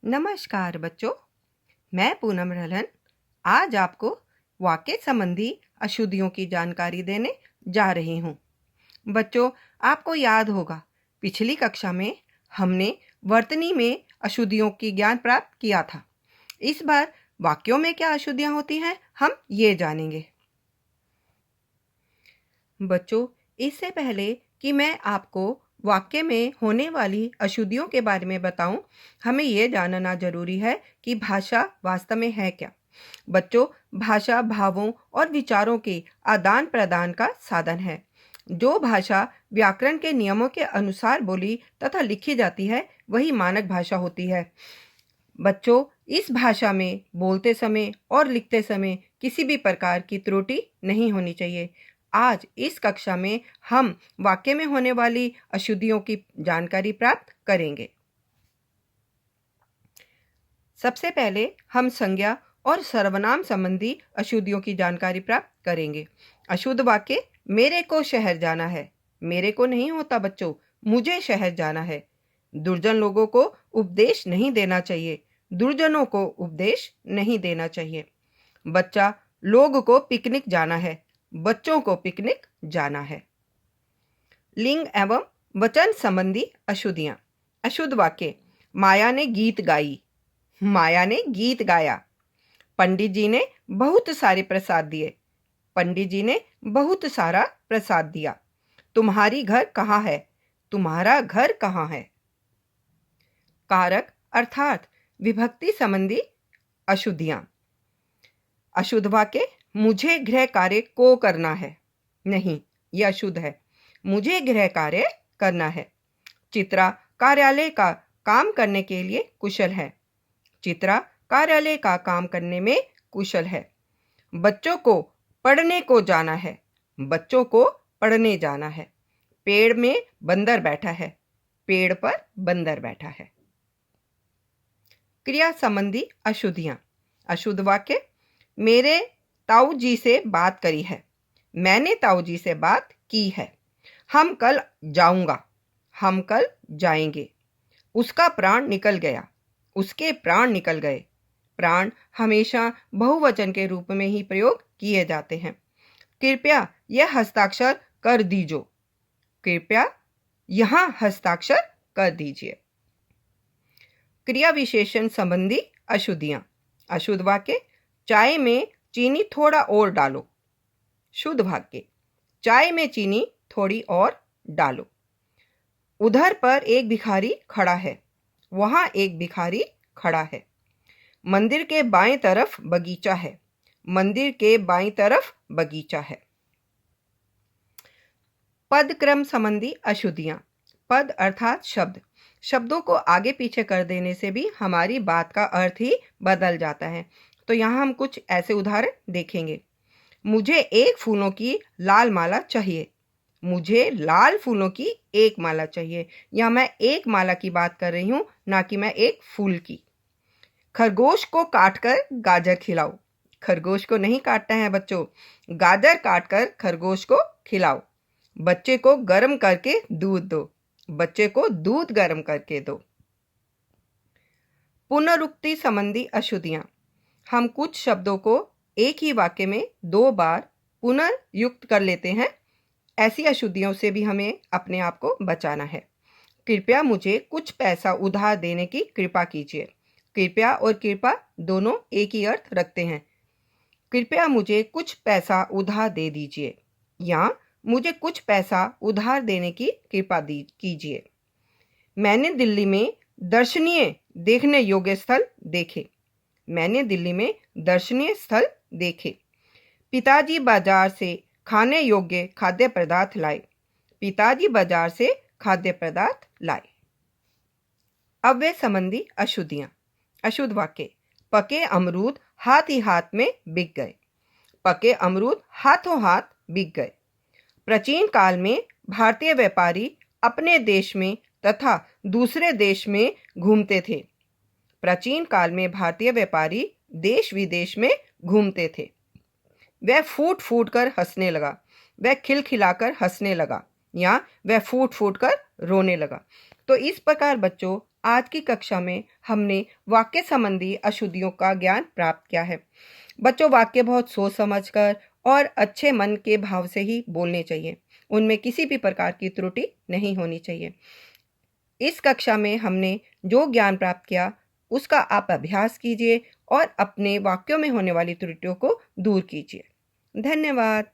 नमस्कार बच्चों, मैं पूनम रहलन आज आपको वाक्य संबंधी अशुद्धियों की जानकारी देने जा रही हूँ। बच्चों, आपको याद होगा पिछली कक्षा में हमने वर्तनी में अशुद्धियों की ज्ञान प्राप्त किया था। इस बार वाक्यों में क्या अशुद्धियाँ होती हैं हम ये जानेंगे। बच्चों, इससे पहले कि मैं आपको वाक्य में होने वाली अशुद्धियों के बारे में बताऊं, हमें ये जानना जरूरी है कि भाषा वास्तव में है क्या। बच्चों, भाषा भावों और विचारों के आदान प्रदान का साधन है। जो भाषा व्याकरण के नियमों के अनुसार बोली तथा लिखी जाती है वही मानक भाषा होती है। बच्चों, इस भाषा में बोलते समय और लिखते समय किसी भी प्रकार की त्रुटि नहीं होनी चाहिए। आज इस कक्षा में हम वाक्य में होने वाली अशुद्धियों की जानकारी प्राप्त करेंगे। सबसे पहले हम संज्ञा और सर्वनाम संबंधी अशुद्धियों की जानकारी प्राप्त करेंगे। अशुद्ध वाक्य मेरे को शहर जाना है। मेरे को नहीं होता बच्चों, मुझे शहर जाना है। दुर्जन लोगों को उपदेश नहीं देना चाहिए। दुर्जनों को उपदेश नहीं देना चाहिए। बच्चा लोग को पिकनिक जाना है। बच्चों को पिकनिक जाना है। लिंग एवं वचन संबंधी अशुद्धियां। अशुद्ध वाक्य माया ने गीत गाई। माया ने गीत गाया। पंडित जी ने बहुत सारे प्रसाद दिए। पंडित जी ने बहुत सारा प्रसाद दिया। तुम्हारी घर कहाँ है। तुम्हारा घर कहाँ है। कारक अर्थात विभक्ति संबंधी अशुद्धियां। अशुद्ध वाक्य मुझे गृह कार्य को करना है। नहीं, यह अशुद्ध है। मुझे गृह कार्य करना है। चित्रा कार्यालय का काम करने के लिए कुशल है। चित्रा कार्यालय का काम करने में कुशल है। बच्चों को पढ़ने को जाना है। बच्चों को पढ़ने जाना है। पेड़ में बंदर बैठा है। पेड़ पर बंदर बैठा है। क्रिया संबंधी अशुद्धियां। अशुद्ध वाक्य मेरे ताऊ जी से बात करी है। मैंने ताऊ जी से बात की है। हम कल जाऊंगा। हम कल जाएंगे। उसका प्राण निकल गया। उसके प्राण निकल गए। प्राण हमेशा बहुवचन के रूप में ही प्रयोग किए जाते हैं। कृपया यह हस्ताक्षर कर दीजिए। कृपया यहाँ हस्ताक्षर कर दीजिए। क्रिया विशेषण संबंधी अशुद्धियां। अशुद्ध वाक्य चाय में चीनी थोड़ा और डालो। शुद्ध वाक्य चाय में चीनी थोड़ी और डालो। उधर पर एक भिखारी खड़ा है। वहां एक भिखारी खड़ा है। मंदिर के बाएं तरफ बगीचा है। मंदिर के बाएं तरफ बगीचा है। पद क्रम संबंधी अशुद्धियां। पद अर्थात शब्द। शब्दों को आगे पीछे कर देने से भी हमारी बात का अर्थ ही बदल जाता है। तो यहाँ हम कुछ ऐसे उदाहरण देखेंगे। मुझे एक फूलों की लाल माला चाहिए। मुझे लाल फूलों की एक माला चाहिए। यहाँ मैं एक माला की बात कर रही हूँ, ना कि मैं एक फूल की। खरगोश को काटकर गाजर खिलाओ। खरगोश को नहीं काटना है बच्चों, गाजर काटकर खरगोश को खिलाओ। बच्चे को गर्म करके दूध दो। बच्चे को दूध गर्म करके दो। पुनरुक्ति संबंधी अशुद्धियां। हम कुछ शब्दों को एक ही वाक्य में दो बार पुनर्युक्त कर लेते हैं। ऐसी अशुद्धियों से भी हमें अपने आप को बचाना है। कृपया मुझे कुछ पैसा उधार देने की कृपा कीजिए। कृपया और कृपा दोनों एक ही अर्थ रखते हैं। कृपया मुझे कुछ पैसा उधार दे दीजिए या मुझे कुछ पैसा उधार देने की कृपा कीजिए। मैंने दिल्ली में दर्शनीय देखने योग्य स्थल देखे। मैंने दिल्ली में दर्शनीय स्थल देखे। पिताजी बाजार से खाने योग्य खाद्य पदार्थ लाए। पिताजी बाजार से खाद्य पदार्थ लाए। अव्यय संबंधी अशुद्धियां। अशुद्ध वाक्य पके अमरूद हाथ ही हाथ में बिक गए। पके अमरूद हाथों हाथ बिक गए। प्राचीन काल में भारतीय व्यापारी अपने देश में तथा दूसरे देश में घूमते थे। प्राचीन काल में भारतीय व्यापारी देश विदेश में घूमते थे। वह फूट फूट कर हंसने लगा। वह खिलखिलाकर हंसने लगा या वह फूट फूट कर रोने लगा। तो इस प्रकार बच्चों आज की कक्षा में हमने वाक्य संबंधी अशुद्धियों का ज्ञान प्राप्त किया है। बच्चों, वाक्य बहुत सोच समझकर और अच्छे मन के भाव से ही बोलने चाहिए। उनमें किसी भी प्रकार की त्रुटि नहीं होनी चाहिए। इस कक्षा में हमने जो ज्ञान प्राप्त किया उसका आप अभ्यास कीजिए और अपने वाक्यों में होने वाली त्रुटियों को दूर कीजिए। धन्यवाद।